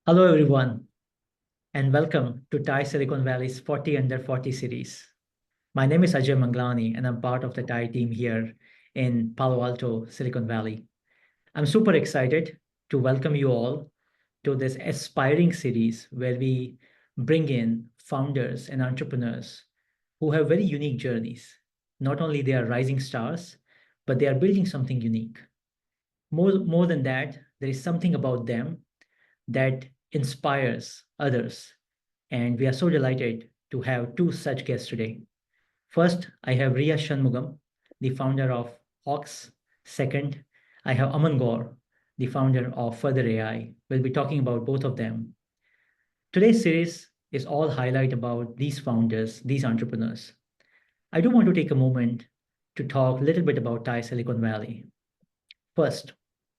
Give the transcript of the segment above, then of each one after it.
Hello, everyone, and welcome to Thai Silicon Valley's 40 Under 40 series. My name is Ajay Manglani, and I'm part of the Thai team here in Palo Alto, Silicon Valley. I'm super excited to welcome you all to this aspiring series where we bring in founders and entrepreneurs who have very unique journeys. Not only they are rising stars, but they are building something unique. More than that, there is something about them that inspires others. And we are so delighted to have two such guests today. First, I have Riya Shanmugam, the founder of Hawcx. Second, I have Aman Gour, the founder of Further AI. We'll be talking about both of them. Today's series is all highlight about these founders, these entrepreneurs. I do want to take a moment to talk a little bit about Thai Silicon Valley. First,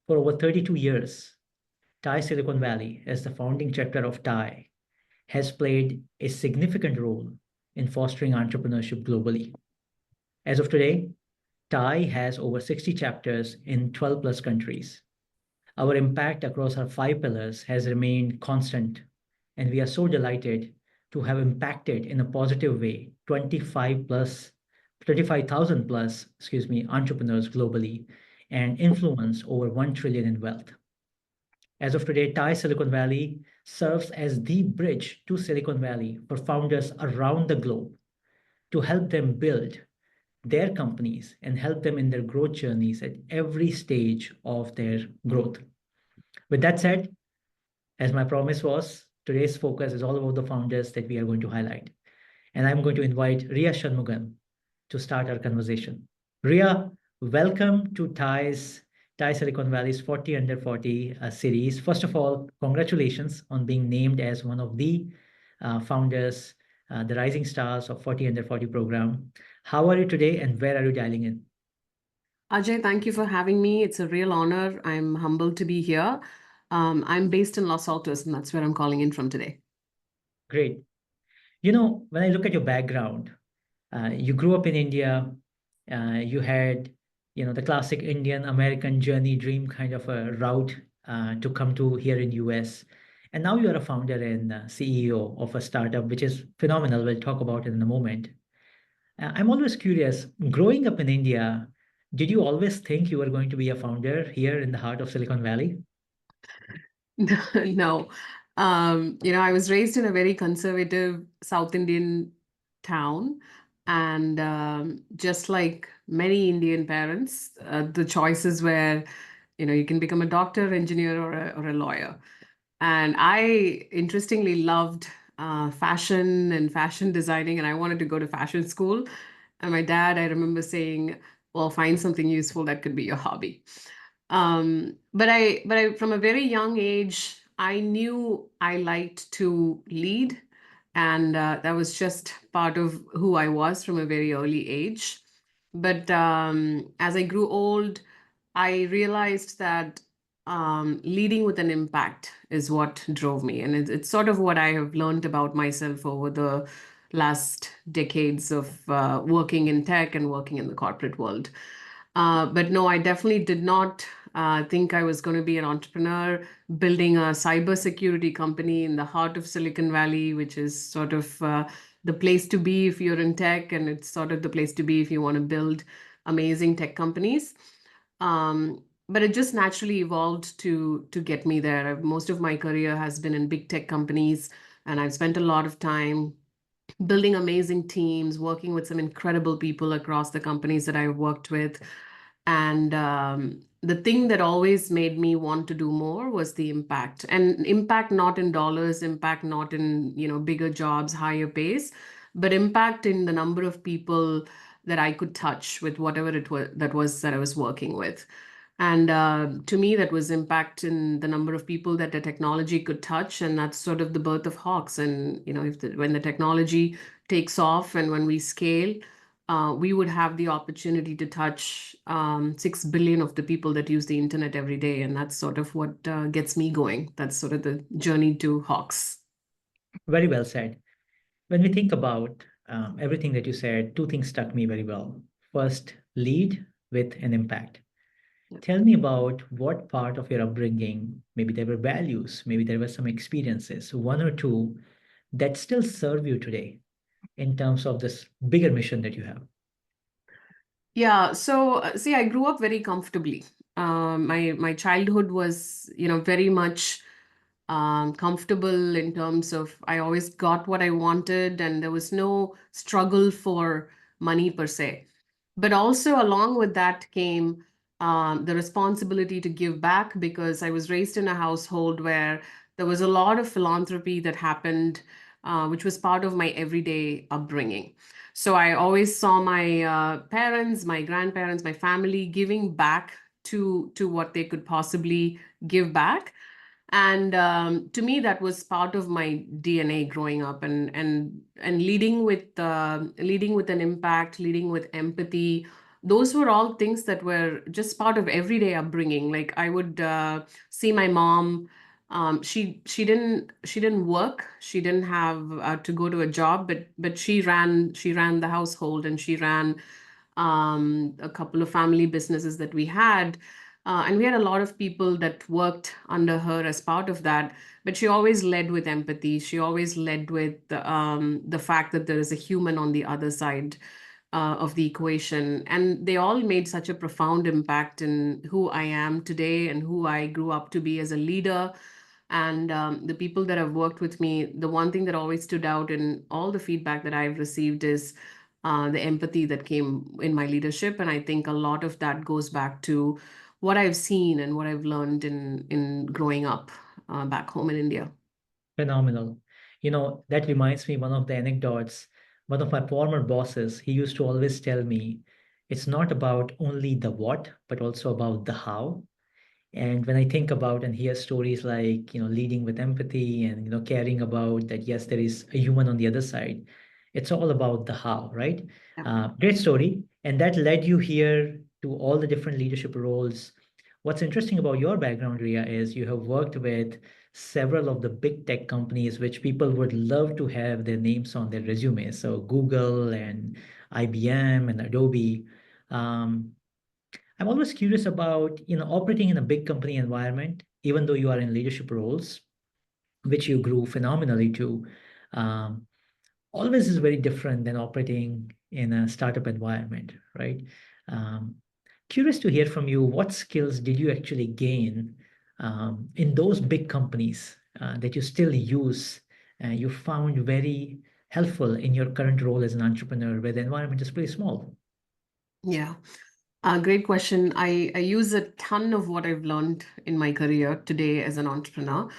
for over 32 years, Thai Silicon Valley, as the founding chapter of Thai, has played a significant role in fostering entrepreneurship globally. As of today, Thai has over 60 chapters in 12 plus countries. Our impact across our five pillars has remained constant, and we are so delighted to have impacted in a positive way 25,000 plus, entrepreneurs globally and influence over 1 trillion in wealth. As of today, Thai Silicon Valley serves as the bridge to Silicon Valley for founders around the globe to help them build their companies and help them in their growth journeys at every stage of their growth. With that said, as my promise was, today's focus is all about the founders that we are going to highlight. And I'm going to invite Riya Shanmugam to start our conversation. Riya, welcome to Thai Silicon Valley's 40 Under 40 series. First of all, congratulations on being named as one of the founders, the rising stars of 40 Under 40 program. How are you today and where are you dialing in? Ajay, thank you for having me. It's a real honor. I'm humbled to be here. I'm based in Los Altos, and that's where I'm calling in from today. Great. You know, when I look at your background, you grew up in India. You had, the classic Indian American journey dream kind of a route to come to here in US. And now you're a founder and CEO of a startup, which is phenomenal. We'll talk about it in a moment. I'm always curious, growing up in India, did you always think you were going to be a founder here in the heart of Silicon Valley? No. I was raised in a very conservative South Indian town. And just like many Indian parents, the choices were, you can become a doctor, engineer, or a lawyer. And I interestingly loved fashion and fashion designing, and I wanted to go to fashion school. And my dad, I remember saying, well, find something useful that could be your hobby. But I, from a very young age, I knew I liked to lead, and that was just part of who I was from a very early age. But as I grew old, I realized that leading with an impact is what drove me. And it's sort of what I have learned about myself over the last decades of working in tech and working in the corporate world. But no, I definitely did not think I was going to be an entrepreneur building a cybersecurity company in the heart of Silicon Valley, which is sort of the place to be if you're in tech, and it's sort of the place to be if you want to build amazing tech companies. But it just naturally evolved to get me there. Most of my career has been in big tech companies, and I've spent a lot of time building amazing teams, working with some incredible people across the companies that I've worked with. And the thing that always made me want to do more was the impact. And impact not in dollars, impact not in, bigger jobs, higher pays, but impact in the number of people that I could touch with whatever it was that I was working with. And to me, that was impact in the number of people that the technology could touch, and that's sort of the birth of Hawks. And if when the technology takes off and when we scale, we would have the opportunity to touch 6 billion of the people that use the internet every day, and that's sort of what gets me going. That's sort of the journey to Hawks. Very well said. When we think about everything that you said, two things struck me very well. First, lead with an impact. Tell me about what part of your upbringing, maybe there were values, maybe there were some experiences, one or two, that still serve you today in terms of this bigger mission that you have. Yeah, so see, I grew up very comfortably. My childhood was, very much comfortable in terms of I always got what I wanted, and there was no struggle for money per se. But also along with that came the responsibility to give back because I was raised in a household where there was a lot of philanthropy that happened, which was part of my everyday upbringing. So I always saw my parents, my grandparents, my family giving back to what they could possibly give back. And to me, that was part of my DNA growing up, and leading with an impact, leading with empathy. Those were all things that were just part of everyday upbringing. Like I would see my mom. She didn't work. She didn't have to go to a job, but she ran the household, and she ran a couple of family businesses that we had. And we had a lot of people that worked under her as part of that. But she always led with empathy. She always led with the fact that there is a human on the other side of the equation. And they all made such a profound impact in who I am today and who I grew up to be as a leader. And the people that have worked with me, the one thing that always stood out in all the feedback that I've received is the empathy that came in my leadership. And I think a lot of that goes back to what I've seen and what I've learned in growing up back home in India. Phenomenal. That reminds me one of the anecdotes. One of my former bosses, he used to always tell me, it's not about only the what, but also about the how. And when I think about and hear stories like, leading with empathy and, caring about that, yes, there is a human on the other side, it's all about the how, right? Yeah. Great story. And that led you here to all the different leadership roles. What's interesting about your background, Ria, is you have worked with several of the big tech companies, which people would love to have their names on their resume. So Google and IBM and Adobe. Um, I'm always curious about, operating in a big company environment, even though you are in leadership roles, which you grew phenomenally to, um, always is very different than operating in a startup environment, right? Um, Curious to hear from you, what skills did you actually gain in those big companies that you still use, you found very helpful in your current role as an entrepreneur, where the environment is pretty small? Yeah. Great question. I use a ton of what I've learned in my career today as an entrepreneur.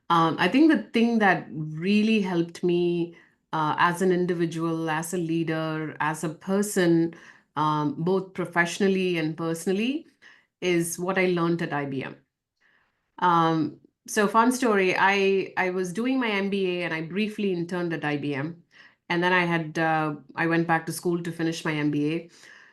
I think the thing that really helped me as an individual, as a leader, as a person, both professionally and personally, is what I learned at IBM. Um, so fun story. I was doing my MBA and I briefly interned at IBM, and then I went back to school to finish my MBA.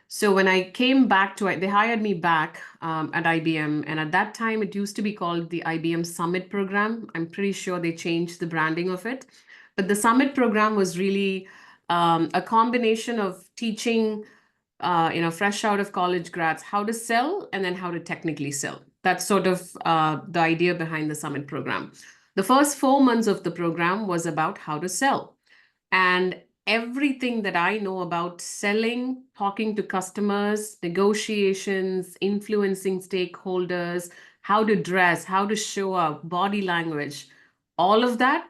So when I came back to it, they hired me back at IBM, and at that time it used to be called the IBM Summit Program. I'm pretty sure they changed the branding of it, but the Summit Program was really a combination of teaching fresh out of college grads how to sell and then how to technically sell. That's sort of the idea behind the Summit program. The first 4 months of the program was about how to sell. And everything that I know about selling, talking to customers, negotiations, influencing stakeholders, how to dress, how to show up, body language, all of that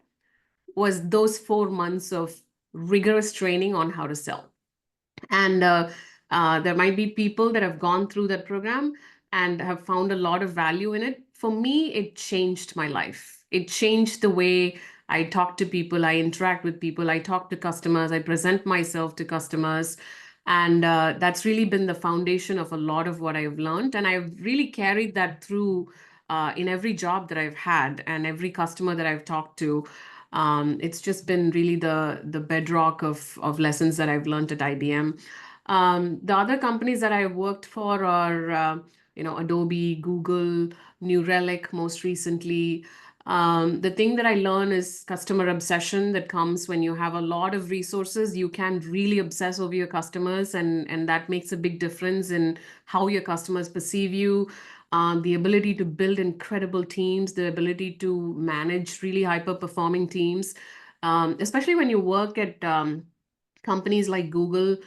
was those 4 months of rigorous training on how to sell. And there might be people that have gone through that program and have found a lot of value in it. For me, it changed my life. It changed the way I talk to people, I interact with people, I talk to customers, I present myself to customers. And that's really been the foundation of a lot of what I've learned. And I've really carried that through in every job that I've had and every customer that I've talked to. It's just been really the bedrock of lessons that I've learned at IBM. The other companies that I've worked for are, Adobe, Google, New Relic most recently. The thing that I learn is customer obsession that comes when you have a lot of resources. You can really obsess over your customers, and that makes a big difference in how your customers perceive you. The ability to build incredible teams, the ability to manage really hyper performing teams, especially when you work at companies like Google.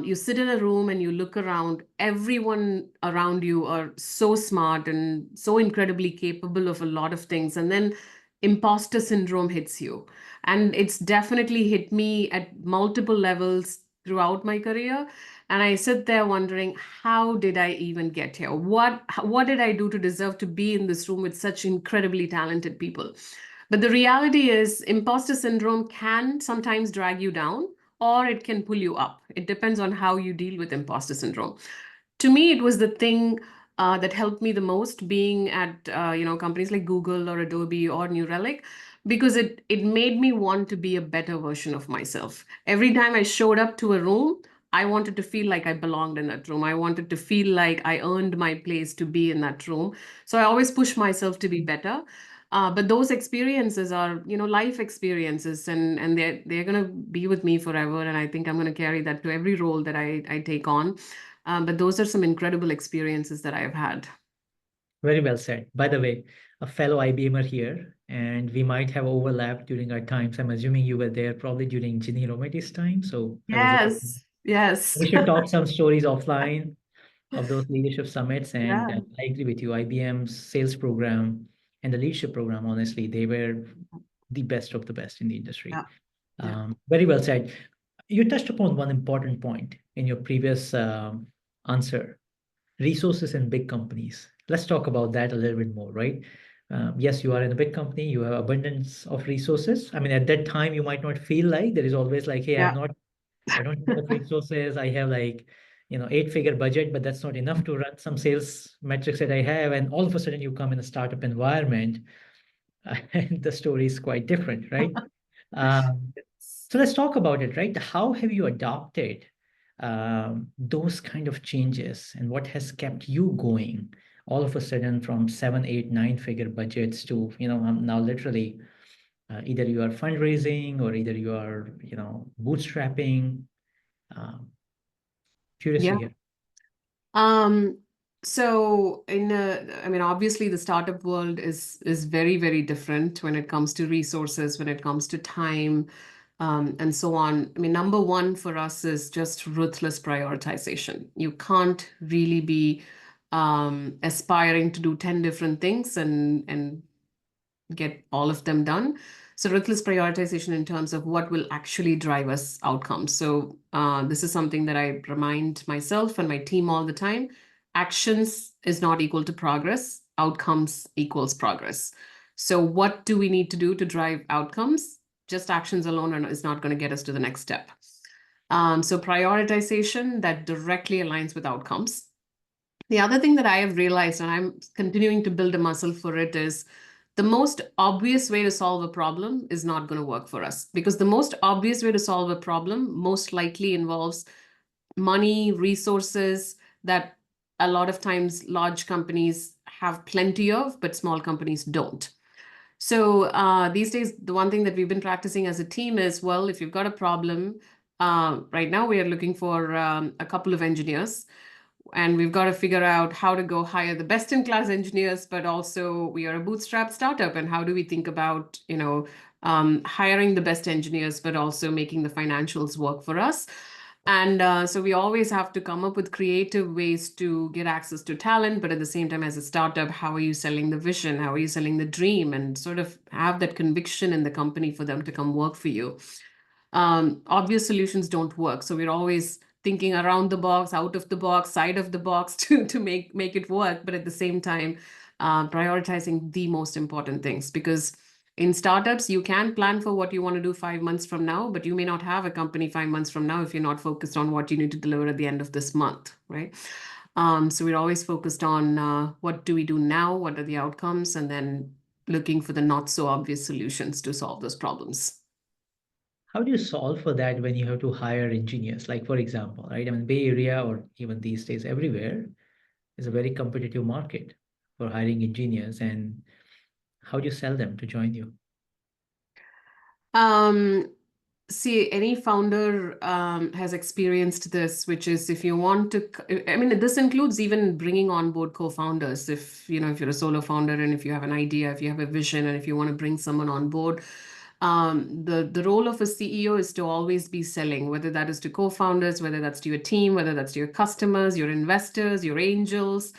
You sit in a room and you look around, everyone around you are so smart and so incredibly capable of a lot of things. And then imposter syndrome hits you. And it's definitely hit me at multiple levels throughout my career. And I sit there wondering, how did I even get here? What did I do to deserve to be in this room with such incredibly talented people? But the reality is, imposter syndrome can sometimes drag you down or it can pull you up. It depends on how you deal with imposter syndrome. To me, it was the thing that helped me the most being at companies like Google or Adobe or New Relic, because it made me want to be a better version of myself. Every time I showed up to a room, I wanted to feel like I belonged in that room. I wanted to feel like I earned my place to be in that room. So I always push myself to be better. But those experiences are, life experiences, and they're gonna be with me forever. And I think I'm gonna carry that to every role that I take on. But those are some incredible experiences that I've had. Very well said. By the way, a fellow IBMer here, and we might have overlapped during our times. I'm assuming you were there probably during Ginny Rometty's time. So I was. Yes, yes. We should talk some stories offline of those leadership summits. And Yeah, I agree with you. IBM's sales program and the leadership program, honestly, they were the best of the best in the industry. yeah, yeah, Very well said. You touched upon one important point in your previous answer: resources in big companies. Let's talk about that a little bit more, right? Yes, you are in a big company, you have abundance of resources. I mean, at that time, you might not feel like there is always like, hey, yeah. I don't have enough resources. I have like, eight-figure budget, but that's not enough to run some sales metrics that I have. And all of a sudden, you come in a startup environment, and the story is quite different, right? Um, so let's talk about it, right? How have you adopted those kind of changes, and what has kept you going all of a sudden from seven, eight, nine-figure budgets to, now literally either you are fundraising or either you are, bootstrapping. Um, Curious to Yeah. hear. Um, so I mean, obviously the startup world is very, very different when it comes to resources, when it comes to time, and so on. I mean, number one for us is just ruthless prioritization. You can't really be aspiring to do 10 different things and get all of them done. So ruthless prioritization in terms of what will actually drive us outcomes. So this is something that I remind myself and my team all the time. Actions is not equal to progress. Outcomes equals progress. So what do we need to do to drive outcomes? Just actions alone is not going to get us to the next step. So prioritization that directly aligns with outcomes. The other thing that I have realized, and I'm continuing to build a muscle for it, is the most obvious way to solve a problem is not going to work for us, because the most obvious way to solve a problem most likely involves money, resources that a lot of times large companies have plenty of, but small companies don't. So these days, the one thing that we've been practicing as a team is, well, if you've got a problem, right now we are looking for a couple of engineers, and we've got to figure out how to go hire the best in class engineers, but also we are a bootstrap startup, and how do we think about hiring the best engineers but also making the financials work for us. And so we always have to come up with creative ways to get access to talent, but at the same time, as a startup, how are you selling the vision, how are you selling the dream, and sort of have that conviction in the company for them to come work for you. Obvious solutions don't work. So we're always thinking around the box, out of the box, side of the box to make it work. But at the same time, prioritizing the most important things, because in startups, you can plan for what you want to do 5 months from now, but you may not have a company 5 months from now if you're not focused on what you need to deliver at the end of this month, right? So we're always focused on what do we do now, what are the outcomes, and then looking for the not so obvious solutions to solve those problems. How do you solve for that when you have to hire engineers? Like, for example, right? I mean, Bay Area or even these days everywhere is a very competitive market for hiring engineers. And How do you sell them to join you? Um, See, any founder has experienced this, which is if you want to, I mean, this includes even bringing on board co-founders. If, if you're a solo founder and if you have an idea, if you have a vision, and if you want to bring someone on board, the role of a CEO is to always be selling, whether that is to co-founders, whether that's to your team, whether that's to your customers, your investors, your angels.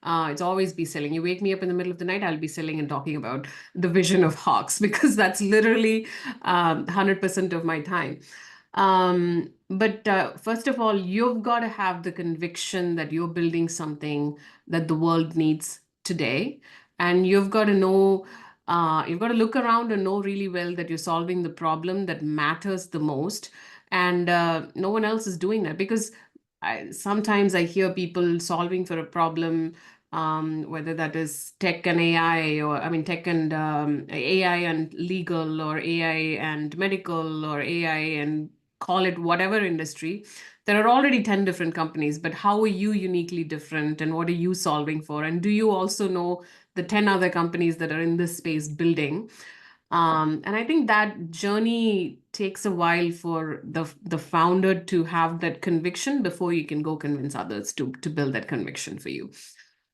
It's always be selling. You wake me up in the middle of the night, I'll be selling and talking about the vision of Hawks because that's literally 100% of my time. But first of all, you've got to have the conviction that you're building something that the world needs today. And you've got to look around and know really well that you're solving the problem that matters the most. And no one else is doing that because sometimes I hear people solving for a problem, whether that is tech and AI, or I mean, tech and AI and legal, or AI and medical, or AI and call it whatever industry. There are already 10 different companies, but how are you uniquely different and what are you solving for? And do you also know the 10 other companies that are in this space building? And I think that journey takes a while for the founder to have that conviction before you can go convince others to build that conviction for you.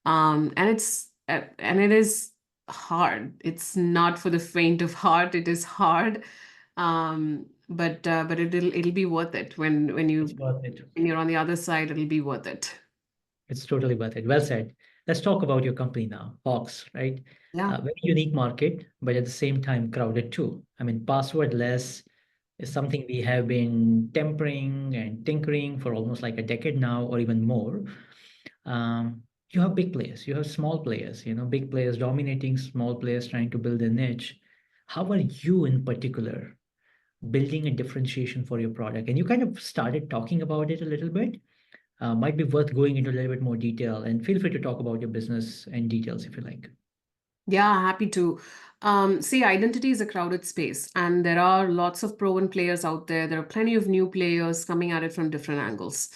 And it is hard. It's not for the faint of heart. It is hard, but it'll be worth it It's worth it. when you're on the other side. It'll be worth it. It's totally worth it. Well said. Let's talk about your company now, Hawks, right? Yeah. Very unique market, but at the same time crowded too. I mean, passwordless is something we have been tempering and tinkering for almost like a decade now, or even more. You have big players, you have small players, big players dominating, small players trying to build a niche. How are you in particular building a differentiation for your product? And you kind of started talking about it a little bit. Might be worth going into a little bit more detail, and feel free to talk about your business and details if you like. Yeah, happy to. See, identity is a crowded space, and there are lots of proven players out there. There are plenty of new players coming at it from different angles.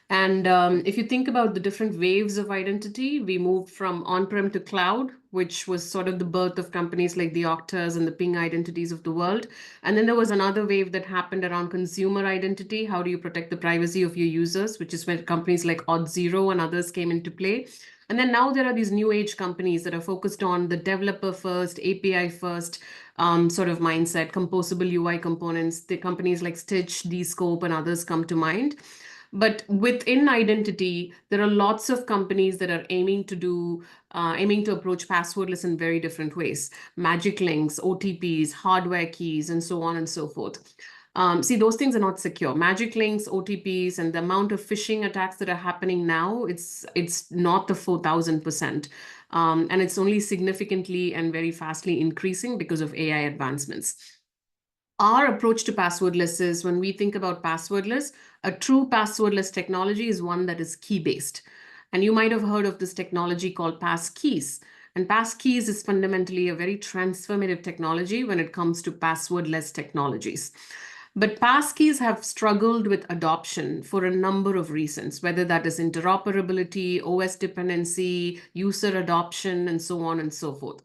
And if you think about the different waves of identity, we moved from on-prem to cloud, which was sort of the birth of companies like the Oktas and the Ping identities of the world. And then there was another wave that happened around consumer identity. How do you protect the privacy of your users, which is when companies like Auth0 and others came into play. And then now there are these new age companies that are focused on the developer first, API first sort of mindset, composable UI components. The companies like Stitch, Dscope, and others come to mind. But within identity, there are lots of companies that are aiming to approach passwordless in very different ways. Magic links, OTPs, hardware keys, and so on and so forth. See, those things are not secure. Magic links, OTPs, and the amount of phishing attacks that are happening now, it's not the 4,000%. And it's only significantly and very fastly increasing because of AI advancements. Our approach to passwordless is when we think about passwordless, a true passwordless technology is one that is key-based. And you might have heard of this technology called passkeys. And passkeys is fundamentally a very transformative technology when it comes to passwordless technologies. But passkeys have struggled with adoption for a number of reasons, whether that is interoperability, OS dependency, user adoption, and so on and so forth.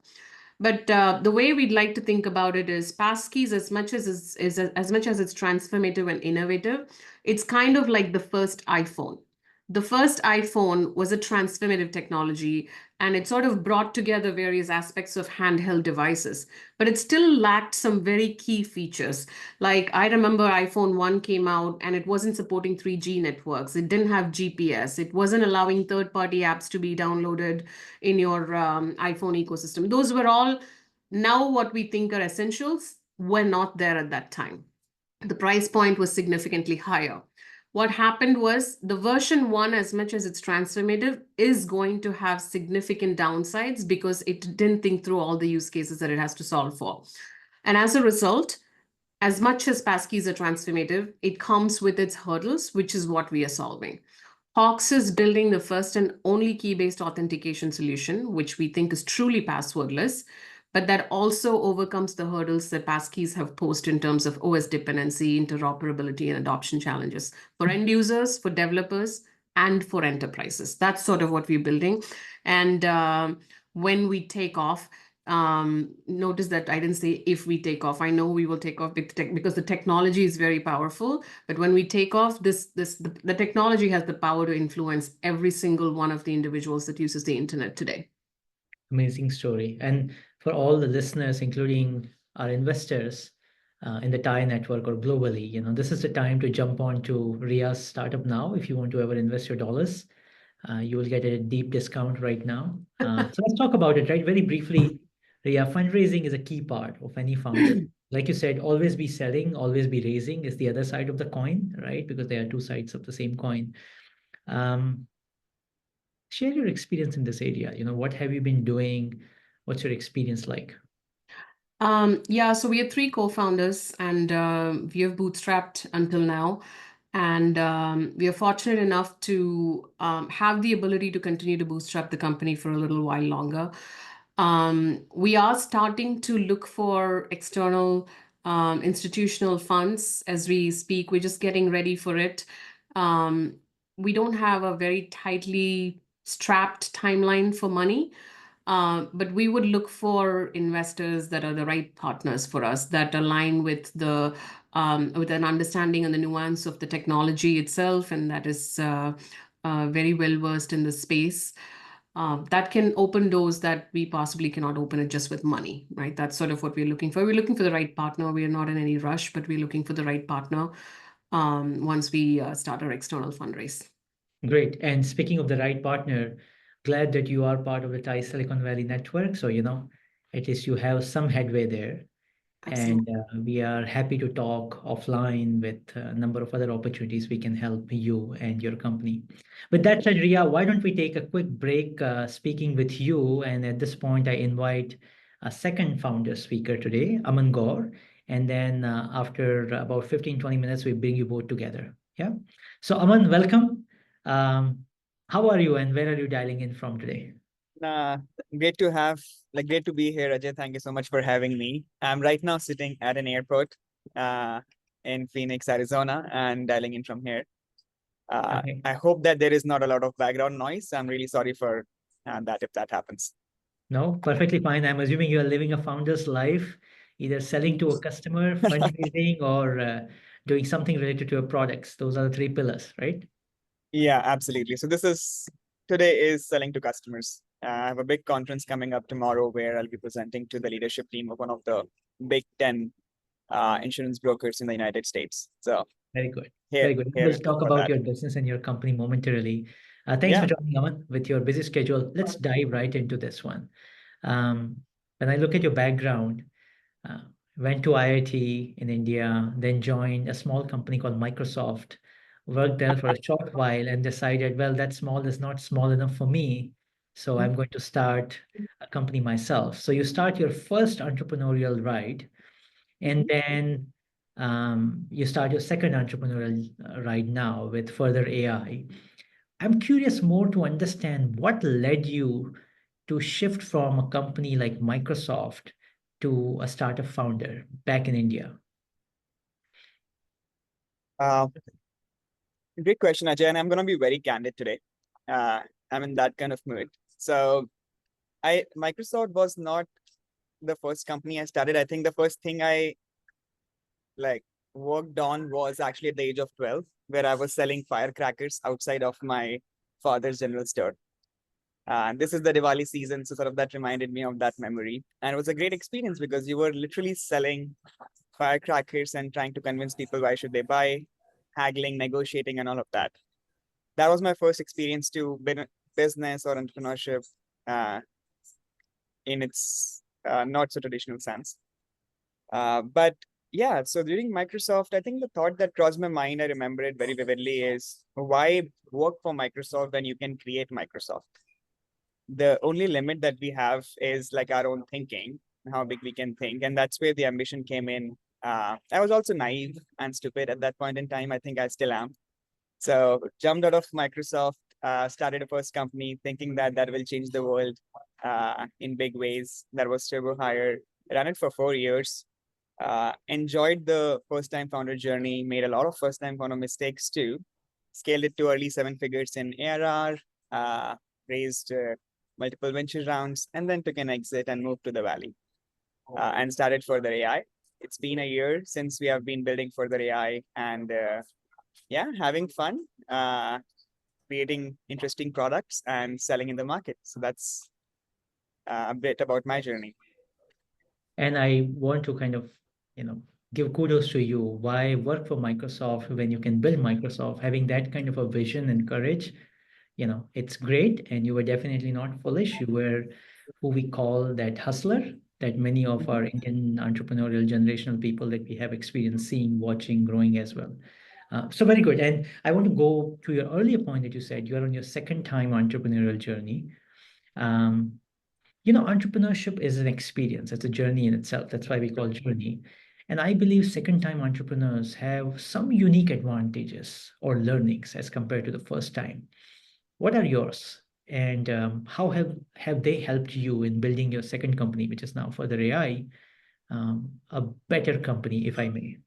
But the way we'd like to think about it is passkeys, as much as it's transformative and innovative, it's kind of like the first iPhone. The first iPhone was a transformative technology, and it sort of brought together various aspects of handheld devices, but it still lacked some very key features. Like I remember iPhone 1 came out and it wasn't supporting 3G networks. It didn't have GPS. It wasn't allowing third-party apps to be downloaded in your iPhone ecosystem. Those were all now what we think are essentials were not there at that time. The price point was significantly higher. What happened was the version 1, as much as it's transformative, is going to have significant downsides because it didn't think through all the use cases that it has to solve for. And as a result, as much as passkeys are transformative, it comes with its hurdles, which is what we are solving. Hawks is building the first and only key-based authentication solution, which we think is truly passwordless, but that also overcomes the hurdles that passkeys have posed in terms of OS dependency, interoperability, and adoption challenges for end users, for developers, and for enterprises. That's sort of what we're building. And when we take off, Notice that I didn't say if we take off. I know we will take off because the technology is very powerful. But when we take off, the technology has the power to influence every single one of the individuals that uses the internet today. Amazing story. And for all the listeners, including our investors in the TIE network or globally, this is the time to jump on to Ria's startup now. If you want to ever invest your dollars, you will get a deep discount right now. So let's talk about it, right? Very briefly, Ria, fundraising is a key part of any founder. Like you said, always be selling, always be raising is the other side of the coin, right? Because they are two sides of the same coin. Um, Share your experience in this area. What have you been doing? What's your experience like? Yeah, so we are three co-founders and we have bootstrapped until now. And we are fortunate enough to have the ability to continue to bootstrap the company for a little while longer. We are starting to look for external institutional funds as we speak. We're just getting ready for it. Um, we don't have a very tightly strapped timeline for money. But we would look for investors that are the right partners for us, that align with an understanding and the nuance of the technology itself, and that is very well versed in the space. That can open doors that we possibly cannot open it just with money, right? That's sort of what we're looking for. We're looking for the right partner. We are not in any rush, but we're looking for the right partner once we start our external fundraise. Great. And speaking of the right partner, glad that you are part of the Thai Silicon Valley network. So, at least you have some headway there. And Absolutely. we are happy to talk offline with a number of other opportunities we can help you and your company. With that said, Ria, why don't we take a quick break speaking with you? And at this point, I invite a second founder speaker today, Aman Gour. And then after about 15-20 minutes, we bring you both together. Yeah. So, Aman, welcome. Um, how are you and where are you dialing in from today? Uh, Great to great to be here, Ajay. Thank you so much for having me. I'm right now sitting at an airport uh, in Phoenix, Arizona, and dialing in from here. Okay. I hope that there is not a lot of background noise. I'm really sorry for that if that happens. No, perfectly fine. I'm assuming you are living a founder's life, either selling to a customer, fundraising, or doing something related to your products. Those are the three pillars, right? Yeah, absolutely. So today is selling to customers. I have a big conference coming up tomorrow where I'll be presenting to the leadership team of one of the big 10 insurance brokers in the United States. So Very good. here, Very good. here We'll talk for about that. your business and your company momentarily. Thanks for Yeah. joining, Aman, with your busy schedule. Let's dive right into this one. Um, when I look at your background, uh, went to IIT in India, then joined a small company called Microsoft, worked there for a short while and decided, well, that small is not small enough for me. So I'm going to start a company myself. So you start your first entrepreneurial ride, and then you start your second entrepreneurial ride now with further AI. I'm curious more to understand what led you to shift from a company like Microsoft to a startup founder back in India? Uh, Great question, Ajay. And I'm going to be very candid today. Uh, I'm in that kind of mood. So Microsoft was not the first company I started. I think the first thing I like worked on was actually at the age of 12, where I was selling firecrackers outside of my father's general store. And this is the Diwali season, so sort of that reminded me of that memory. And it was a great experience because you were literally selling firecrackers and trying to convince people why should they buy, haggling, negotiating, and all of that. That was my first experience to business or entrepreneurship uh, in its not so traditional sense. But yeah, so during Microsoft, I think the thought that crossed my mind, I remember it very vividly, is why work for Microsoft when you can create Microsoft? The only limit that we have is like our own thinking, how big we can think. And that's where the ambition came in. I was also naive and stupid at that point in time. I think I still am. So jumped out of Microsoft, started a first company thinking that that will change the world in big ways. That was Turbo Hire. Ran it for 4 years. Enjoyed the first time founder journey, made a lot of first time founder mistakes too. Scaled it to early seven figures in ARR, raised multiple venture rounds, and then took an exit and moved to the Valley and started Further AI. It's been a year since we have been building Further AI and yeah, having fun, creating interesting products and selling in the market. So that's a bit about my journey. And I want to kind of, give kudos to you. Why work for Microsoft when you can build Microsoft? Having that kind of a vision and courage, it's great. And you were definitely not foolish. You were who we call that hustler that many of our Indian entrepreneurial generational people that we have experience seeing, watching, growing as well. So very good. And I want to go to your earlier point that you said you're on your second time entrepreneurial journey. Um, Entrepreneurship is an experience, it's a journey in itself. That's why we call journey. And I believe second time entrepreneurs have some unique advantages or learnings as compared to the first time. What are yours? And how have they helped you in building your second company, which is now Further AI, a better company, if I may?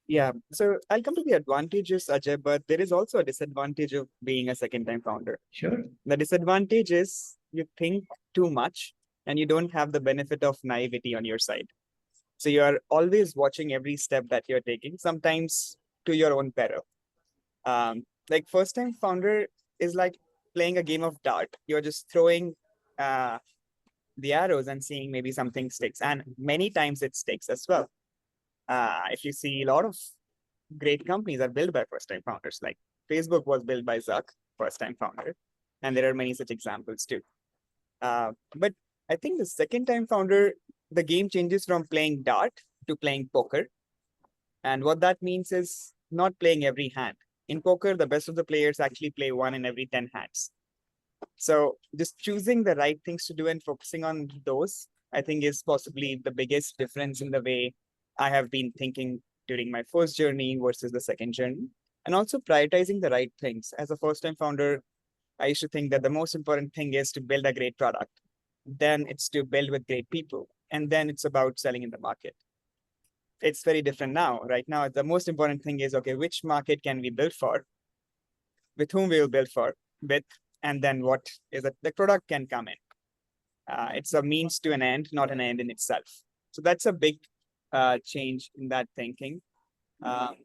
Yeah, so I'll come to the advantages, Ajay, but there is also a disadvantage of being a second time founder. Sure. The disadvantage is you think too much and you don't have the benefit of naivety on your side. So you are always watching every step that you're taking, sometimes to your own peril. Like first time founder is like playing a game of dart. You're just throwing uh, the arrows and seeing maybe something sticks. And many times it sticks as well. If you see a lot of great companies are built by first time founders, like Facebook was built by Zuck, first time founder. And there are many such examples too. But I think the second time founder, the game changes from playing dart to playing poker. And what that means is not playing every hand. In poker, the best of the players actually play one in every 10 hands. So just choosing the right things to do and focusing on those, I think is possibly the biggest difference in the way I have been thinking during my first journey versus the second journey. And also prioritizing the right things. As a first time founder, I used to think that the most important thing is to build a great product. Then it's to build with great people. And then it's about selling in the market. It's very different now. Right now, the most important thing is, okay, which market can we build for? With whom we will build for? With, and then what is it? The product can come in. It's a means to an end, not an end in itself. So that's a big change in that thinking. And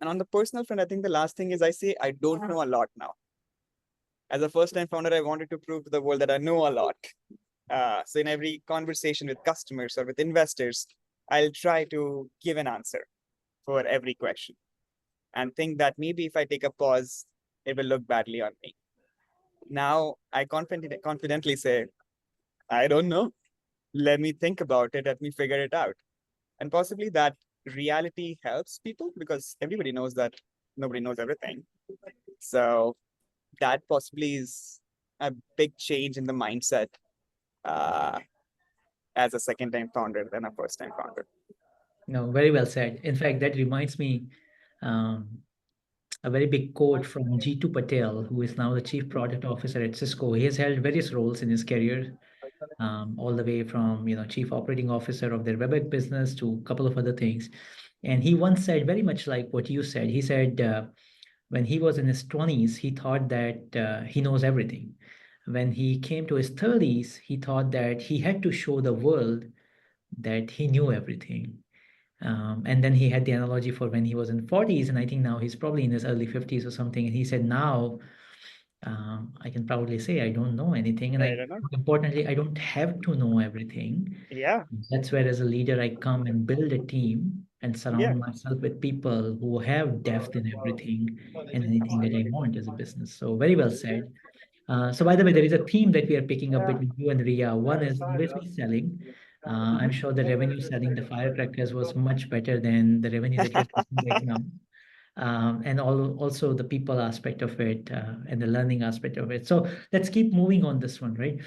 on the personal front, I think the last thing is I say I don't know a lot now. As a first-time founder, I wanted to prove to the world that I know a lot. So in every conversation with customers or with investors, I'll try to give an answer for every question and think that maybe if I take a pause, it will look badly on me. Now I confidently say, I don't know. Let me think about it. Let me figure it out. And possibly that reality helps people because everybody knows that nobody knows everything. So that possibly is a big change in the mindset uh, as a second time founder than a first time founder. No, very well said. In fact, that reminds me um, a very big quote from Jitu Patel, who is now the Chief Product Officer at Cisco. He has held various roles in his career, all the way from Chief Operating Officer of their WebEx business to a couple of other things. And he once said, very much like what you said, he said when he was in his 20s, he thought that he knows everything. When he came to his 30s, he thought that he had to show the world that he knew everything. And then he had the analogy for when he was in 40s, and I think now he's probably in his early 50s or something. And he said, now I can proudly say I don't know anything. And I don't know. importantly, I don't have to know everything. Yeah. That's where, as a leader, I come and build a team and Yeah. surround myself with people who have depth in everything and anything that I want as a business. So, very well said. So by the way, there is a theme that we are picking up between you and Riya. One is obviously selling. I'm sure the revenue selling the firecrackers was much better than the revenue that you're getting right now. And also the people aspect of it and the learning aspect of it. So let's keep moving on this one, right?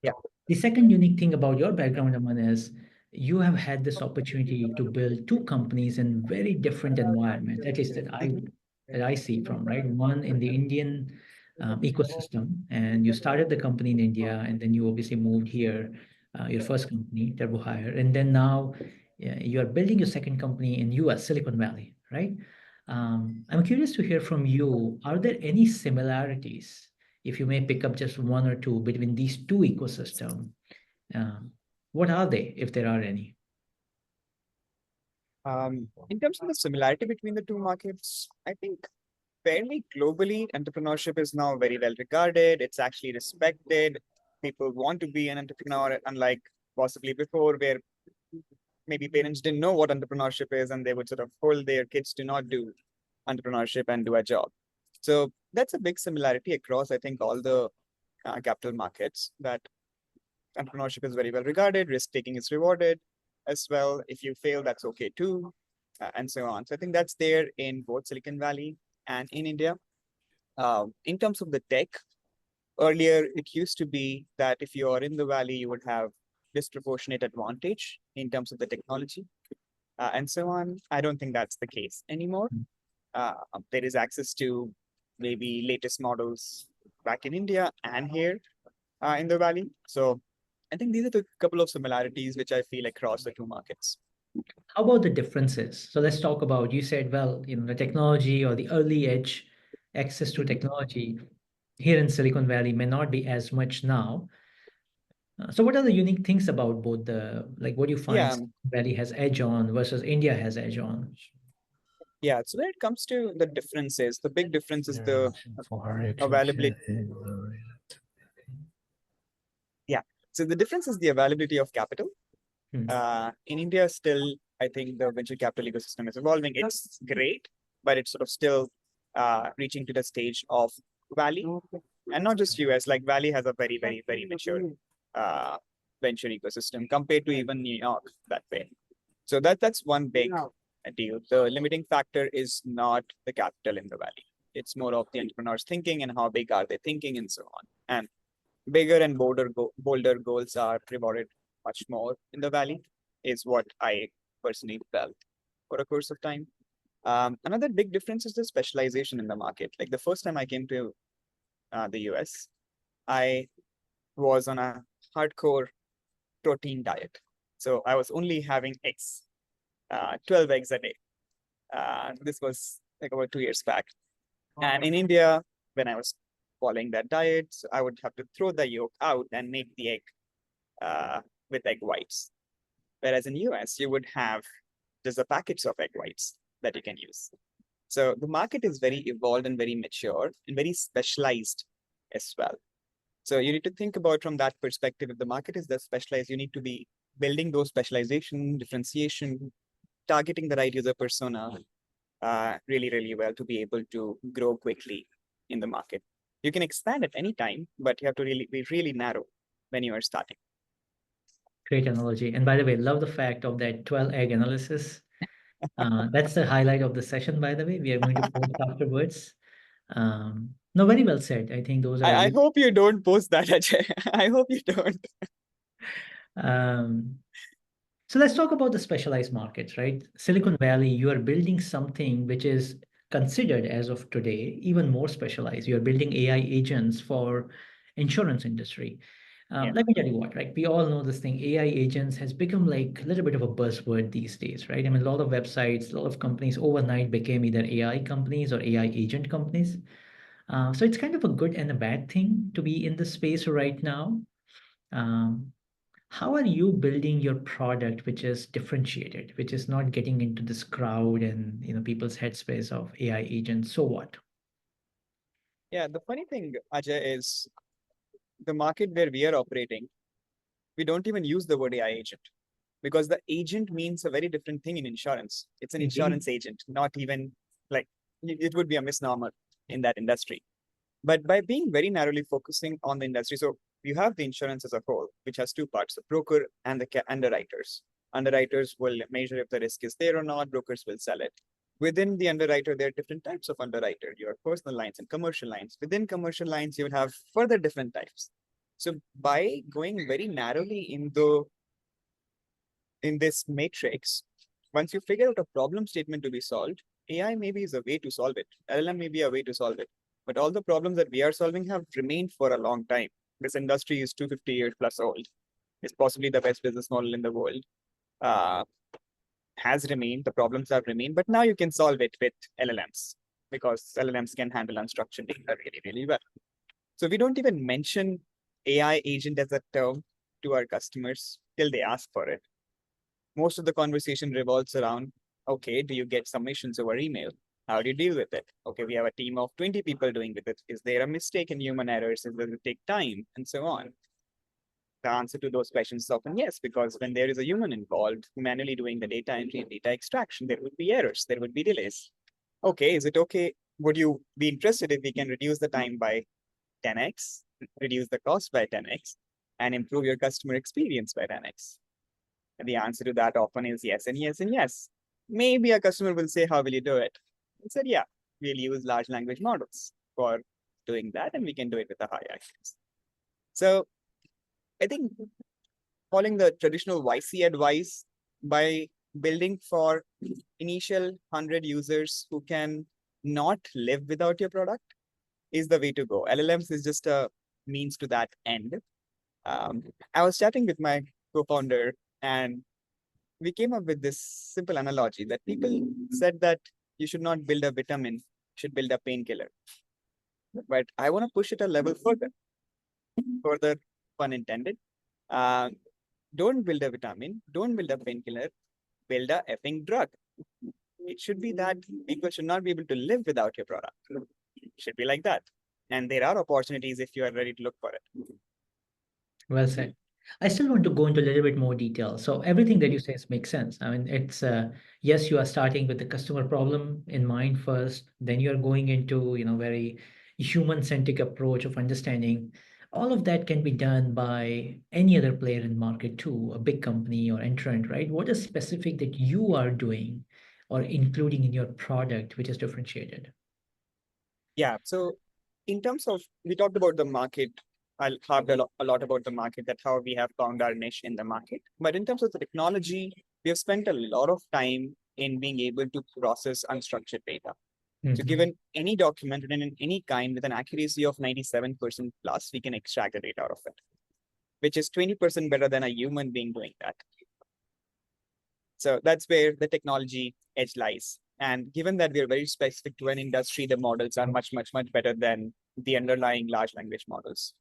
Yeah. The second unique thing about your background, Aman, is you have had this opportunity to build two companies in very different environments, at least that I see from, right? One in the Indian ecosystem, and you started the company in India, and then you obviously moved here, your first company, Turbo Hire, and then now you are building your second company in US, Silicon Valley, right? I'm curious to hear from you. Are there any similarities if you may pick up just one or two between these two ecosystems, what are they, if there are any? In terms of the similarity between the two markets, I think fairly globally, entrepreneurship is now very well regarded. It's actually respected. People want to be an entrepreneur, unlike possibly before, where maybe parents didn't know what entrepreneurship is and they would sort of hold their kids to not do entrepreneurship and do a job. So that's a big similarity across, I think, all the capital markets, that entrepreneurship is very well regarded, risk taking is rewarded as well. If you fail, that's okay too, and so on. So I think that's there in both Silicon Valley and in India. In terms of the tech, earlier it used to be that if you are in the valley, you would have disproportionate advantage in terms of the technology, and so on. I don't think that's the case anymore. There is access to maybe latest models back in India and here in the valley. So I think these are the couple of similarities which I feel across the two markets. How about the differences? So let's talk about, you said, well, the technology or the early edge access to technology here in Silicon Valley may not be as much now. So what are the unique things about both like what do you find Yeah, Silicon Valley has edge on versus India has edge on? yeah. So when it comes to the differences, the big difference is the availability. Yeah. So the difference is the availability of capital. In India, still, I think the venture capital ecosystem is evolving. It's great, but it's sort of still reaching to the stage of Valley, and not just US. Like Valley has a very, very, very mature venture ecosystem compared to even New York that way. So that's one big deal. The limiting factor is not the capital in the Valley. It's more of the entrepreneurs thinking and how big are they thinking and so on. And bigger and bolder goals are rewarded much more in the Valley, is what I personally felt for a course of time. Another big difference is the specialization in the market. Like the first time I came to the US, I was on a hardcore protein diet. So I was only having eggs, 12 eggs a day. This was like about 2 years back. And in India, when I was following that diet, I would have to throw the yolk out and make the egg with egg whites. Whereas in US, you would have just a packets of egg whites that you can use. So the market is very evolved and very mature and very specialized as well. So you need to think about from that perspective. If the market is that specialized, you need to be building those specialization, differentiation, targeting the right user persona really, really well to be able to grow quickly in the market. You can expand at any time, but you have to really be really narrow when you are starting. Great analogy. And by the way, love the fact of that 12 egg analysis. That's the highlight of the session, by the way. We are going to post afterwards. No, very well said. I think those are I really hope you don't post that, Ajay. I hope you don't. um, so let's talk about the specialized markets, right? Silicon Valley, you are building something which is considered as of today even more specialized. You're building AI agents for insurance industry. Yeah. Let me tell you what, right? We all know this thing. AI agents has become like a little bit of a buzzword these days, right? I mean, a lot of websites, a lot of companies overnight became either AI companies or AI agent companies. So it's kind of a good and a bad thing to be in this space right now. Um, how are you building your product which is differentiated, which is not getting into this crowd and people's headspace of AI agents? So what? Yeah, the funny thing, Ajay, is the market where we are operating, we don't even use the word AI agent because the agent means a very different thing in insurance. It's an Indeed. insurance agent, not even like it would be a misnomer in that industry. But by being very narrowly focusing on the industry, so you have the insurance as a whole, which has two parts, the broker and the underwriters. Underwriters will measure if the risk is there or not, brokers will sell it. Within the underwriter, there are different types of underwriter. You have personal lines and commercial lines. Within commercial lines, you will have further different types. So by going very narrowly in this matrix, once you figure out a problem statement to be solved, AI maybe is a way to solve it. LLM may be a way to solve it. But all the problems that we are solving have remained for a long time. This industry is 250 years plus old. It's possibly the best business model in the world. Has remained, the problems have remained, but now you can solve it with LLMs because LLMs can handle unstructured data really, really well. So we don't even mention AI agent as a term to our customers till they ask for it. Most of the conversation revolves around, okay, do you get submissions over email? How do you deal with it? Okay, we have a team of 20 people doing with it. Is there a mistake in human errors? Does it take time? And so on. The answer to those questions is often yes, because when there is a human involved manually doing the data entry and data extraction, there would be errors, there would be delays. Okay, is it okay? Would you be interested if we can reduce the time by 10x, reduce the cost by 10x, and improve your customer experience by 10x? And the answer to that often is yes and yes and yes. Maybe a customer will say, how will you do it? I said, yeah, we'll use large language models for doing that, and we can do it with a high accuracy. So I think following the traditional YC advice by building for initial 100 users who can not live without your product is the way to go. LLMs is just a means to that end. I was chatting with my co-founder and we came up with this simple analogy that people said that you should not build a vitamin, you should build a painkiller. But I want to push it a level further, pun intended. Don't build a vitamin, don't build a painkiller, build a effing drug. It should be that people should not be able to live without your product. It should be like that. And there are opportunities if you are ready to look for it. Well said. I still want to go into a little bit more detail. So everything that you say makes sense. I mean, it's yes, you are starting with the customer problem in mind first, then you are going into, very human-centric approach of understanding. All of that can be done by any other player in the market too, a big company or entrant, right? What is specific that you are doing or including in your product which is differentiated? Yeah. So in terms of, we talked about the market. I'll talk a lot about the market, that how we have found our niche in the market. But in terms of the technology, we have spent a lot of time in being able to process unstructured data. So Mhm. given any document written in any kind with an accuracy of 97% plus, we can extract the data out of it, which is 20% better than a human being doing that. So that's where the technology edge lies. And given that we're very specific to an industry, the models are much, much, much better than the underlying large language models.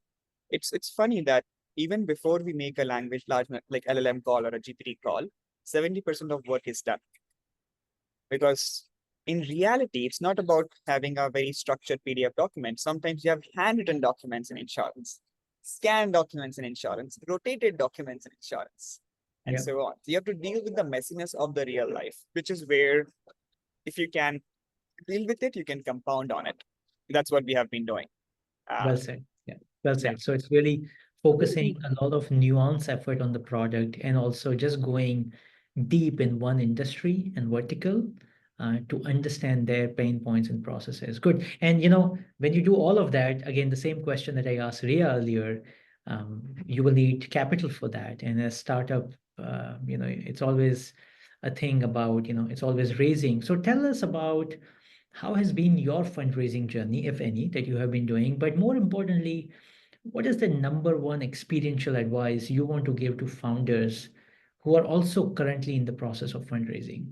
It's funny that even before we make a language large like LLM call or a GPT call, 70% of work is done. Because in reality, it's not about having a very structured PDF document. Sometimes you have handwritten documents in insurance, scanned documents in insurance, rotated documents in insurance, and Yeah. so on. So you have to deal with the messiness of the real life, which is where if you can deal with it, you can compound on it. That's what we have been doing. Well said. Yeah, well Yeah. said. So it's really focusing a lot of nuance effort on the product and also just going deep in one industry and vertical to understand their pain points and processes. Good. And when you do all of that, again, the same question that I asked Riya earlier, you will need capital for that. And a startup, it's always a thing about, it's always raising. So tell us about how has been your fundraising journey, if any, that you have been doing? But more importantly, what is the number one experiential advice you want to give to founders who are also currently in the process of fundraising?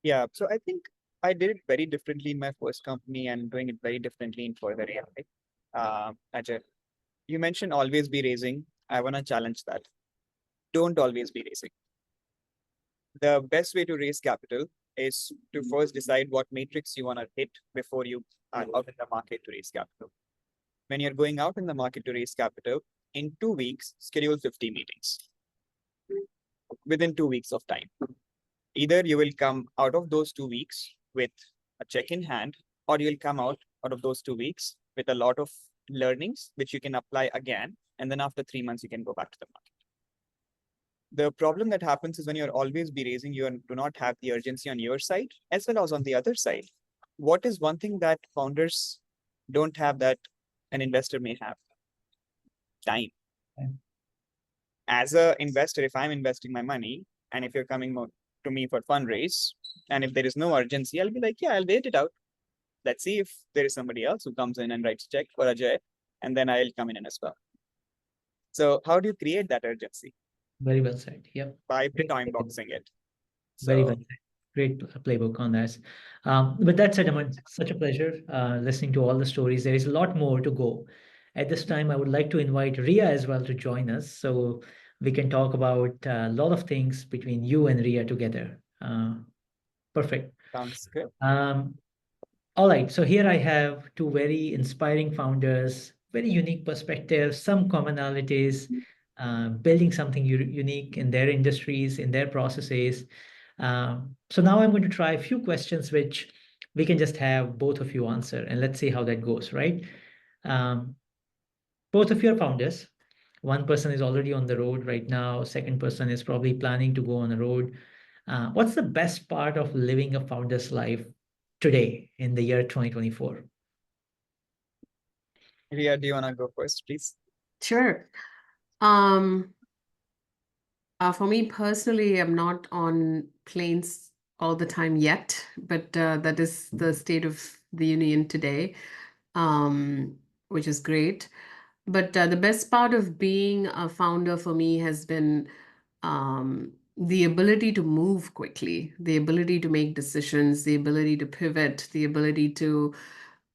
Yeah. So I think I did it very differently in my first company and doing it very differently in further AI. Ajay, you mentioned always be raising. I want to challenge that. Don't always be raising. The best way to raise capital is to first decide what matrix you want to hit before you are out in the market to raise capital. When you're going out in the market to raise capital, in 2 weeks, schedule 50 meetings within 2 weeks of time. Either you will come out of those 2 weeks with a check in hand, or you'll come out of those 2 weeks with a lot of learnings, which you can apply again. And then after 3 months, you can go back to the market. The problem that happens is when you're always be raising, you do not have the urgency on your side as well as on the other side. What is one thing that founders don't have that an investor may have? Time. As an investor, if I'm investing my money and if you're coming to me for fundraise, and if there is no urgency, I'll be like, yeah, I'll wait it out. Let's see if there is somebody else who comes in and writes a check for Ajay, and then I'll come in as well. So how do you create that urgency? Very well said. Yep. By Great. time boxing it. Very well So said. Great playbook on that. With that said, Aman, such a pleasure listening to all the stories. There is a lot more to go. At this time, I would like to invite Riya as well to join us so we can talk about a lot of things between you and Riya together. Perfect. Sounds good. All right, so here I have two very inspiring founders, very unique perspectives, some commonalities, building something unique in their industries, in their processes. So now I'm going to try a few questions which we can just have both of you answer, and let's see how that goes, right? Um, Both of you are founders. One person is already on the road right now. Second person is probably planning to go on the road. What's the best part of living a founder's life today in the year 2024? Ria, do you want to go first, please? Sure. For me personally, I'm not on planes all the time yet, but that is the state of the union today, which is great. But the best part of being a founder for me has been the ability to move quickly, the ability to make decisions, the ability to pivot, the ability to,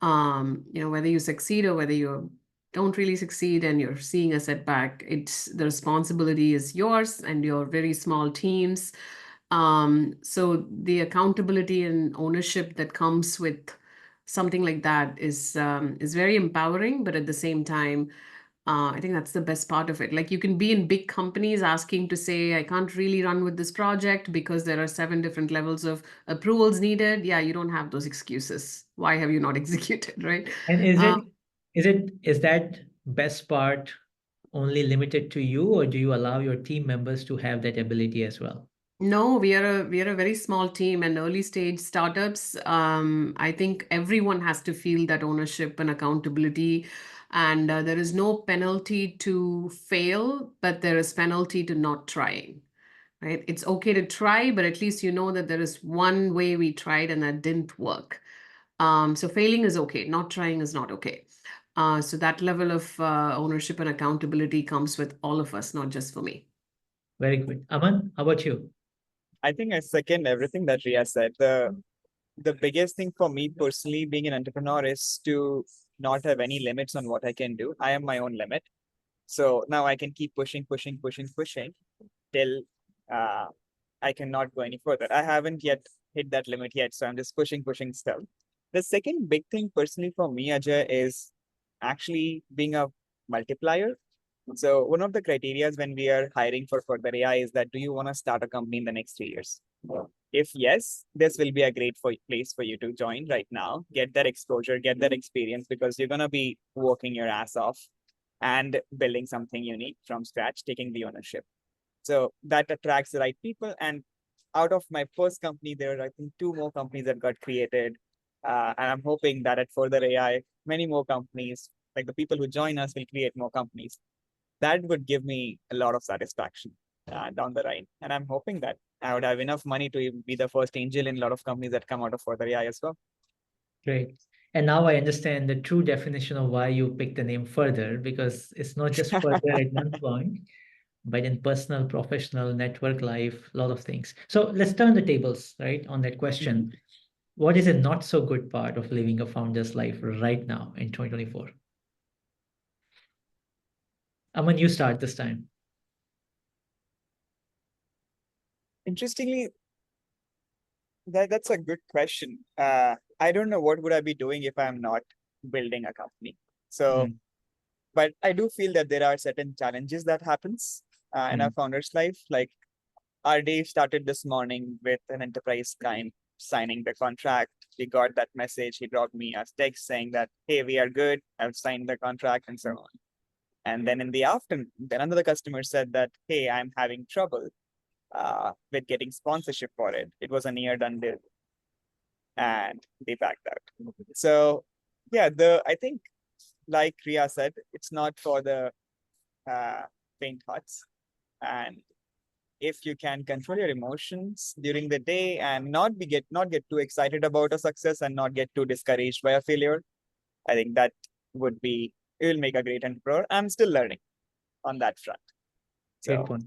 whether you succeed or whether you don't really succeed and you're seeing a setback, it's the responsibility is yours and your very small teams. So the accountability and ownership that comes with something like that is very empowering, but at the same time, I think that's the best part of it. Like you can be in big companies asking to say, I can't really run with this project because there are 7 different levels of approvals needed. Yeah, you don't have those excuses. Why have you not executed, right? And Uh, is that best part only limited to you, or do you allow your team members to have that ability as well? No, we are a very small team and early stage startups. I think everyone has to feel that ownership and accountability, and there is no penalty to fail, but there is penalty to not trying. Right? It's okay to try, but at least you know that there is one way we tried and that didn't work. So failing is okay, not trying is not okay. So that level of ownership and accountability comes with all of us, not just for me. Very good. Aman, how about you? I think I second everything that Ria said. The biggest thing for me personally, being an entrepreneur, is to not have any limits on what I can do. I am my own limit. So now I can keep pushing till uh, I cannot go any further. I haven't yet hit that limit yet, so I'm just pushing still. The second big thing personally for me, Ajay, is actually being a multiplier. So one of the criteria when we are hiring for further AI is that do you want to start a company in the next 3 years? If yes, this will be a great place for you to join right now, get that exposure, get that experience, because you're gonna be working your ass off and building something unique from scratch, taking the ownership. So that attracts the right people. And out of my first company, there are, I think, 2 more companies that got created. And I'm hoping that at Further AI, many more companies, like the people who join us, will create more companies. That would give me a lot of satisfaction down the line. And I'm hoping that I would have enough money to be the first angel in a lot of companies that come out of Further AI as well. Great. And now I understand the true definition of why you picked the name Further, because it's not just further at one point, but in personal, professional, network life, a lot of things. So let's turn the tables, right, on that question. What is a not so good part of living a founder's life right now in 2024? Aman, you start this time. Interestingly, that's a good question. I don't know what would I be doing if I'm not building a company. So, Mm, but I do feel that there are certain challenges that happens in our mm. founder's life. Like our day started this morning with an enterprise client signing the contract. We got that message. He dropped me a text saying that, hey, we are good. I've signed the contract and so on. And then in the afternoon, then another customer said that, hey, I'm having trouble with getting sponsorship for it. It was a near done deal and they backed out. So yeah, I think like Riya said, it's not for the uh, faint hearts. And if you can control your emotions during the day and not get too excited about a success and not get too discouraged by a failure, I think that would be it will make a great entrepreneur. I'm still learning on that front. Great So point.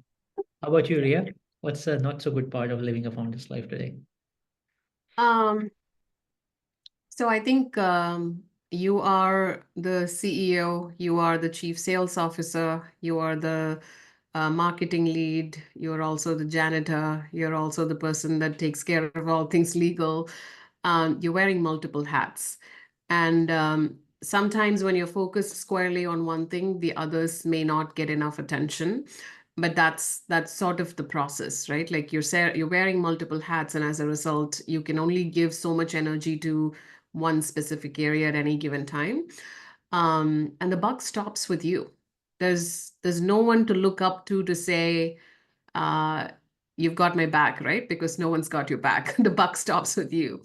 How about you, Ria? What's a not so good part of living a founder's life today? Um, so I think you are the CEO, you are the chief sales officer, you are the marketing lead, you're also the janitor, you're also the person that takes care of all things legal. You're wearing multiple hats. And sometimes when you're focused squarely on one thing, the others may not get enough attention. But that's sort of the process, right? Like you're wearing multiple hats, and as a result, you can only give so much energy to one specific area at any given time. And the buck stops with you. There's no one to look up to say, uh, you've got my back, right? Because no one's got your back. The buck stops with you.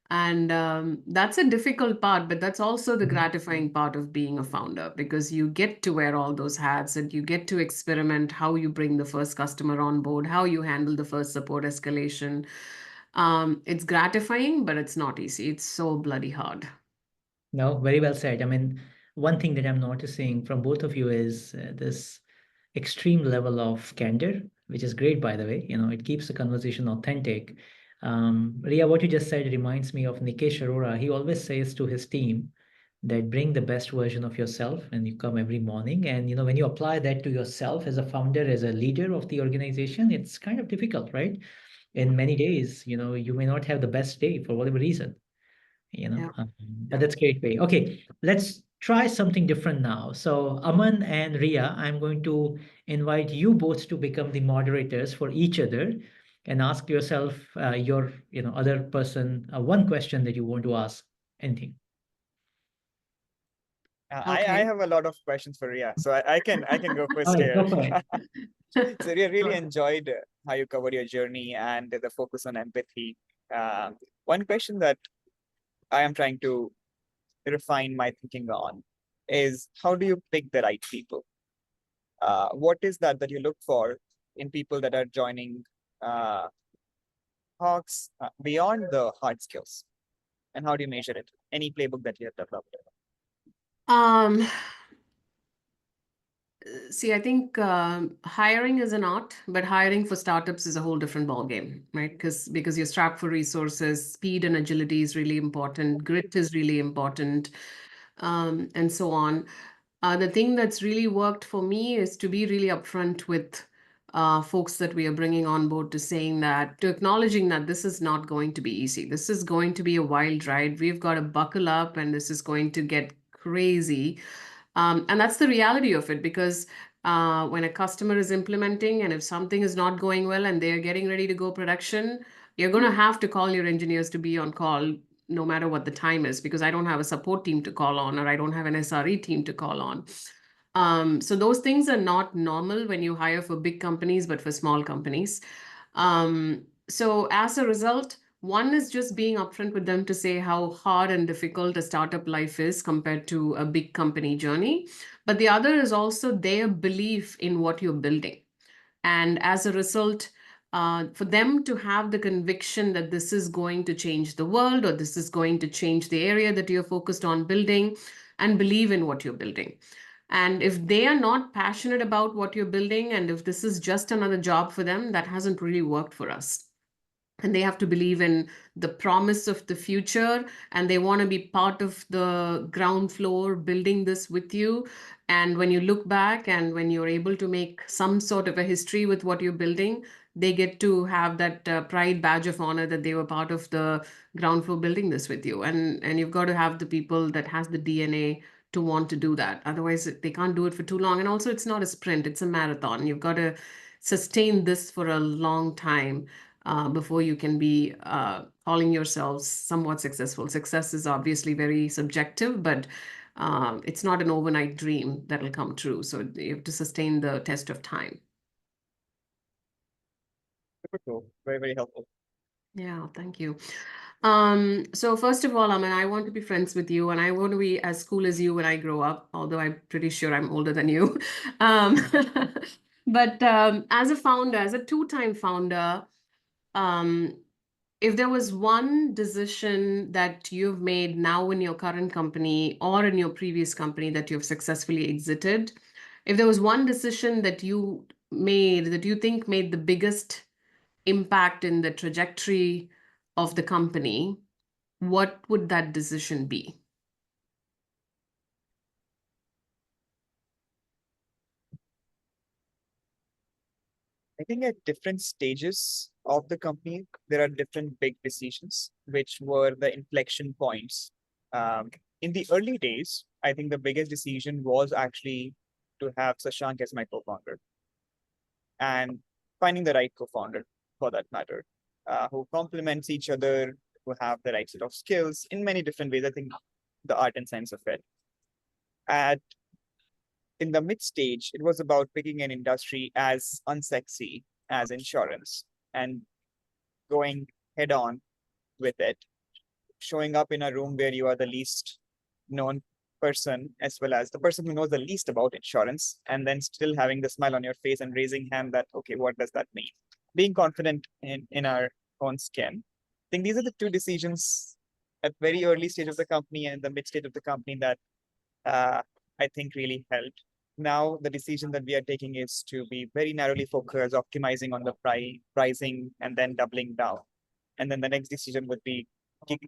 And that's a difficult part, but that's also the gratifying part of being a founder because you get to wear all those hats and you get to experiment how you bring the first customer on board, how you handle the first support escalation. It's gratifying, but it's not easy. It's so bloody hard. No, very well said. I mean, one thing that I'm noticing from both of you is this extreme level of candor, which is great, by the way. You know, it keeps the conversation authentic. Ria, what you just said reminds me of Nikesh Arora. He always says to his team that bring the best version of yourself and you come every morning. And, you know, when you apply that to yourself as a founder, as a leader of the organization, it's kind of difficult, right? In many days, you know, you may not have the best day for whatever reason, you know. Yeah. But that's great way. Okay, let's try something different now. So Aman and Ria, I'm going to invite you both to become the moderators for each other and ask yourself your, you know, other person one question that you want to ask. Anything. I Okay. have a lot of questions for Ria, so I can go All first right, here. go for it. So Ria, really Sure. enjoyed how you covered your journey and the focus on empathy. One question that I am trying to refine my thinking on is how do you pick the right people? What is that you look for in people that are joining Hawks beyond the hard skills? And how do you measure it? Any playbook that you have developed? Um, See, I think hiring is an art, but hiring for startups is a whole different ballgame, right? Because you're strapped for resources, speed and agility is really important, grit is really important, and so on. The thing that's really worked for me is to be really upfront with folks that we are bringing on board to acknowledging that this is not going to be easy. This is going to be a wild ride. We've got to buckle up, and this is going to get crazy. And that's the reality of it because when a customer is implementing and if something is not going well and they're getting ready to go production, you're going to have to call your engineers to be on call no matter what the time is because I don't have a support team to call on or I don't have an SRE team to call on. So those things are not normal when you hire for big companies, but for small companies. So as a result, one is just being upfront with them to say how hard and difficult a startup life is compared to a big company journey. But the other is also their belief in what you're building. And as a result, for them to have the conviction that this is going to change the world or this is going to change the area that you're focused on building and believe in what you're building. And if they are not passionate about what you're building, and if this is just another job for them, that hasn't really worked for us. And they have to believe in the promise of the future and they want to be part of the ground floor building this with you. And when you look back and when you're able to make some sort of a history with what you're building, they get to have that pride badge of honor that they were part of the ground floor building this with you. And you've got to have the people that has the DNA to want to do that, otherwise they can't do it for too long. And also it's not a sprint, it's a marathon. You've got to sustain this for a long time before you can be calling yourselves somewhat successful. Success is obviously very subjective, but it's not an overnight dream that'll come true. So you have to sustain the test of time. Super cool. Very, very helpful. Yeah, thank you. So first of all, I mean, I want to be friends with you and I want to be as cool as you when I grow up, although I'm pretty sure I'm older than you. Um, but as a founder, as a two-time founder, um, if there was one decision that you've made now in your current company or in your previous company that you've successfully exited, if there was one decision that you made that you think made the biggest impact in the trajectory of the company, what would that decision be? I think at different stages of the company, there are different big decisions, which were the inflection points. In the early days, I think the biggest decision was actually to have Sashank as my co-founder and finding the right co-founder for that matter, who complements each other, who have the right set of skills in many different ways. I think the art and science of it. At in the mid stage, it was about picking an industry as unsexy as insurance and going head on with it, showing up in a room where you are the least known person, as well as the person who knows the least about insurance, and then still having the smile on your face and raising hand that, okay, what does that mean? Being confident in our own skin. I think these are the two decisions at very early stage of the company and the mid stage of the company that uh, I think really helped. Now the decision that we are taking is to be very narrowly focused, optimizing on the pricing, and then doubling down. And then the next decision would be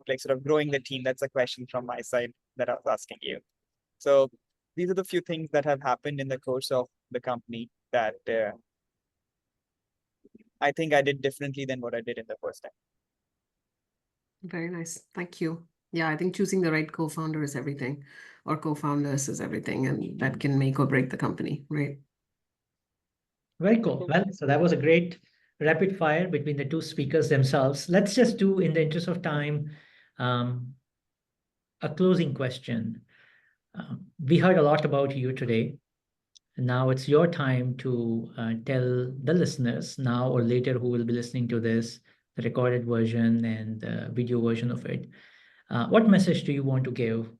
like sort of growing the team. That's a question from my side that I was asking you. So these are the few things that have happened in the course of the company that I think I did differently than what I did in the first time. Very nice. Thank you. Yeah, I think choosing the right co-founder is everything, or co-founders is everything, and that can make or break the company, right? Very cool. Well, so that was a great rapid fire between the two speakers themselves. Let's just do, in the interest of time, a closing question. We heard a lot about you today. Now it's your time to tell the listeners now or later who will be listening to this, the recorded version and the video version of it. What message do you want to give?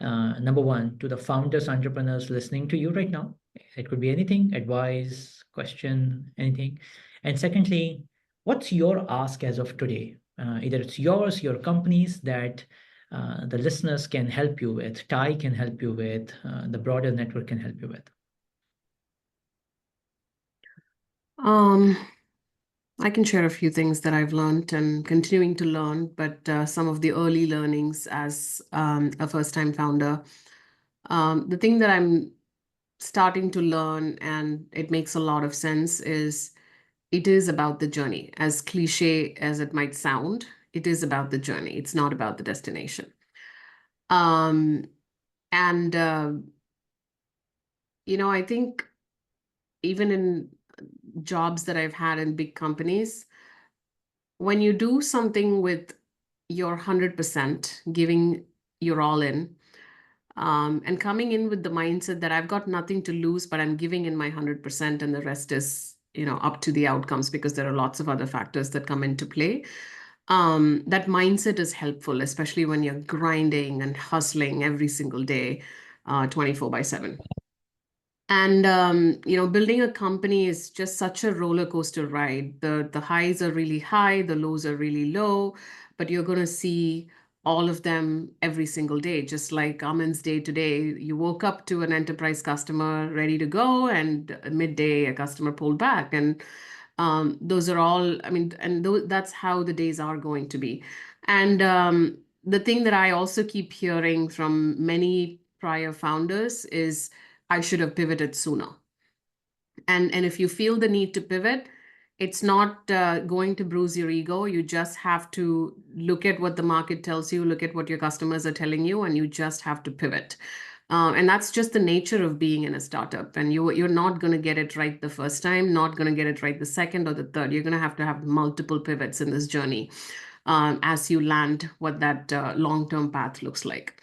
Number one, to the founders, entrepreneurs listening to you right now. It could be anything, advice, question, anything. And secondly, what's your ask as of today? Either it's yours, your company's that the listeners can help you with, Ty can help you with, the broader network can help you with. I can share a few things that I've learned and continuing to learn, but some of the early learnings as a first-time founder. The thing that I'm starting to learn, and it makes a lot of sense, is it is about the journey. As cliche as it might sound, it is about the journey. It's not about the destination. And I think even in jobs that I've had in big companies, when you do something with your 100%, giving your all in, and coming in with the mindset that I've got nothing to lose, but I'm giving in my 100%, and the rest is, up to the outcomes, because there are lots of other factors that come into play. That mindset is helpful, especially when you're grinding and hustling every single day, 24/7. And building a company is just such a roller coaster ride. The highs are really high, the lows are really low, but you're going to see all of them every single day. Just like Aman's day today, you woke up to an enterprise customer ready to go, and midday a customer pulled back, and those are all. I mean, and that's how the days are going to be. And the thing that I also keep hearing from many prior founders is, I should have pivoted sooner. And if you feel the need to pivot, it's not going to bruise your ego. You just have to look at what the market tells you, look at what your customers are telling you, and you just have to pivot. And that's just the nature of being in a startup. And you're not going to get it right the first time, not going to get it right the second or the third. You're going to have multiple pivots in this journey as you land what that long-term path looks like.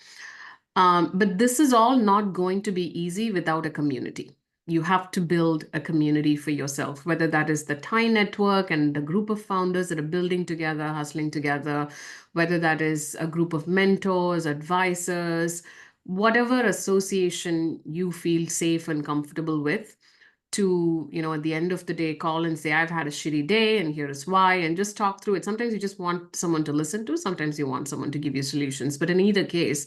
But this is all not going to be easy without a community. You have to build a community for yourself, whether that is the Thai network and a group of founders that are building together, hustling together, whether that is a group of mentors, advisors, whatever association you feel safe and comfortable with, to, at the end of the day, call and say, I've had a shitty day and here is why, and just talk through it. Sometimes you just want someone to listen to, sometimes you want someone to give you solutions. But in either case,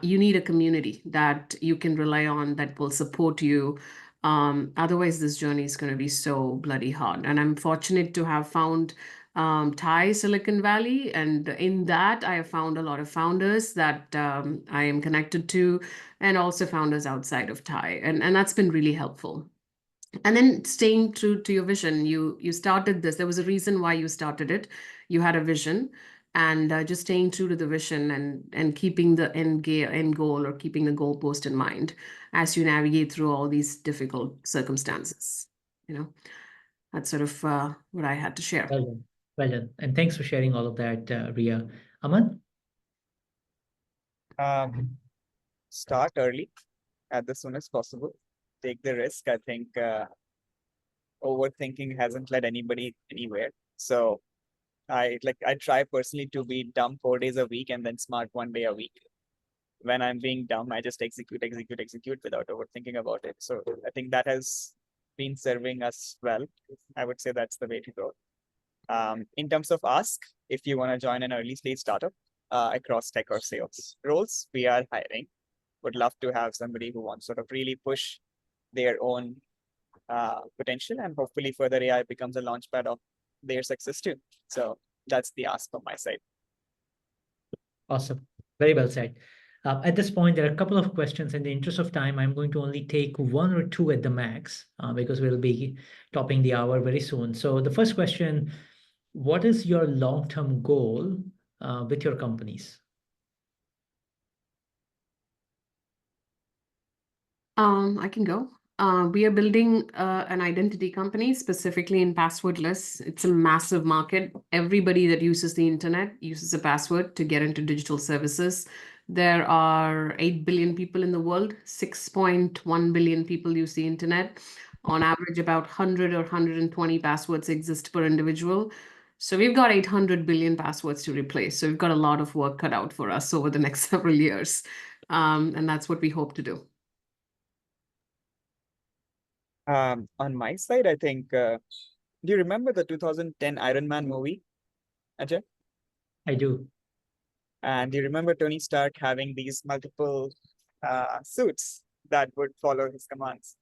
you need a community that you can rely on, that will support you. Otherwise, this journey is going to be so bloody hard. And I'm fortunate to have found Thai Silicon Valley. And in that, I have found a lot of founders that I am connected to, and also founders outside of Thai. And that's been really helpful. And then staying true to your vision. You started this. There was a reason why you started it. You had a vision, and just staying true to the vision and keeping the end goal, or keeping the goalpost in mind as you navigate through all these difficult circumstances. That's sort of what I had to share. Well done. Well done. And thanks for sharing all of that, Riya. Aman? Start early, at the soonest possible. Take the risk. I think overthinking hasn't led anybody anywhere. So I try personally to be dumb 4 days a week and then smart 1 day a week. When I'm being dumb, I just execute without overthinking about it. So I think that has been serving us well. I would say that's the way to go. In terms of ask, if you want to join an early stage startup across tech or sales roles, we are hiring. Would love to have somebody who wants sort of really push their own potential, and hopefully further AI becomes a launchpad of their success too. So that's the ask from my side. Awesome. Very well said. At this point, there are a couple of questions. In the interest of time, I'm going to only take one or two at the max because we'll be topping the hour very soon. So the first question, what is your long-term goal with your companies? I can go. We are building an identity company specifically in passwordless. It's a massive market. Everybody that uses the internet uses a password to get into digital services. There are 8 billion people in the world. 6.1 billion people use the internet. On average, about 100 or 120 passwords exist per individual. So we've got 800 billion passwords to replace. So we've got a lot of work cut out for us over the next several years. And that's what we hope to do. On my side, I think, do you remember the 2010 Iron Man movie, Ajay? I do. And do you remember Tony Stark having these multiple suits that would follow his commands?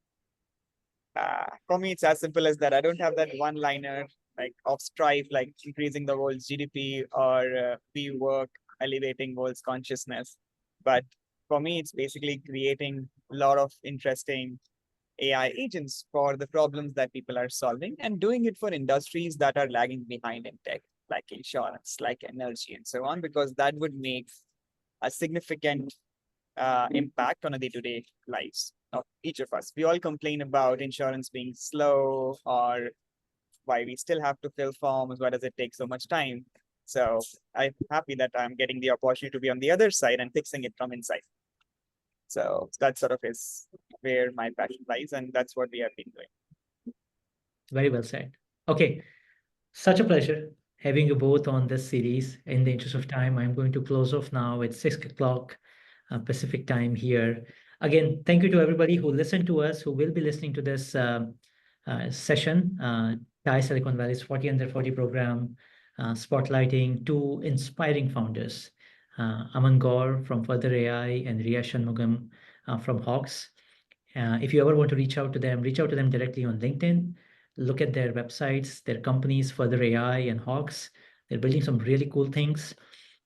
For me, it's as simple as that. I don't have that one-liner like of strife, like increasing the world's GDP or we work elevating world's consciousness. But for me, it's basically creating a lot of interesting AI agents for the problems that people are solving, and doing it for industries that are lagging behind in tech, like insurance, like energy, and so on, because that would make a significant impact on a day-to-day lives of each of us. We all complain about insurance being slow, or why we still have to fill forms, why does it take so much time? So I'm happy that I'm getting the opportunity to be on the other side and fixing it from inside. So that sort of is where my passion lies, and that's what we have been doing. Very well said. Okay, such a pleasure having you both on this series. In the interest of time, I'm going to close off now at 6 o'clock Pacific time here. Again, thank you to everybody who listened to us, who will be listening to this session, Thai Silicon Valley's 40 Under 40 program, spotlighting two inspiring founders, Aman Gour from Further AI and Riya Shanmugam from Hawcx. If you ever want to reach out to them directly on LinkedIn. Look at their websites, their companies, Further AI and Hawcx. They're building some really cool things.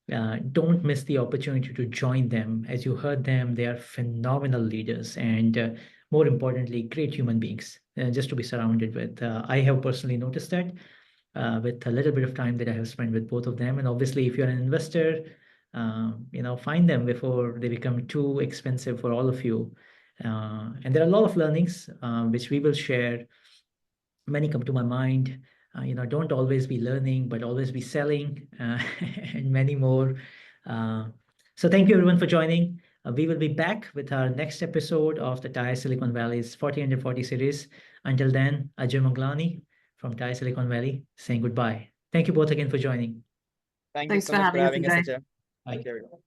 Don't miss the opportunity to join them. As you heard them, they are phenomenal leaders and more importantly, great human beings just to be surrounded with. I have personally noticed that with a little bit of time that I have spent with both of them. And obviously, if you're an investor, find them before they become too expensive for all of you. And there are a lot of learnings which we will share. Many come to my mind. Don't always be learning, but always be selling, and many more. So thank you everyone for joining. We will be back with our next episode of the Thai Silicon Valley's 40 Under 40 series. Until then, Ajay Manglani from Thai Silicon Valley saying goodbye. Thank you both again for joining. Thank you Thanks so for much for having us, having us, Ajay. Ajay. Bye. Thank you, everyone.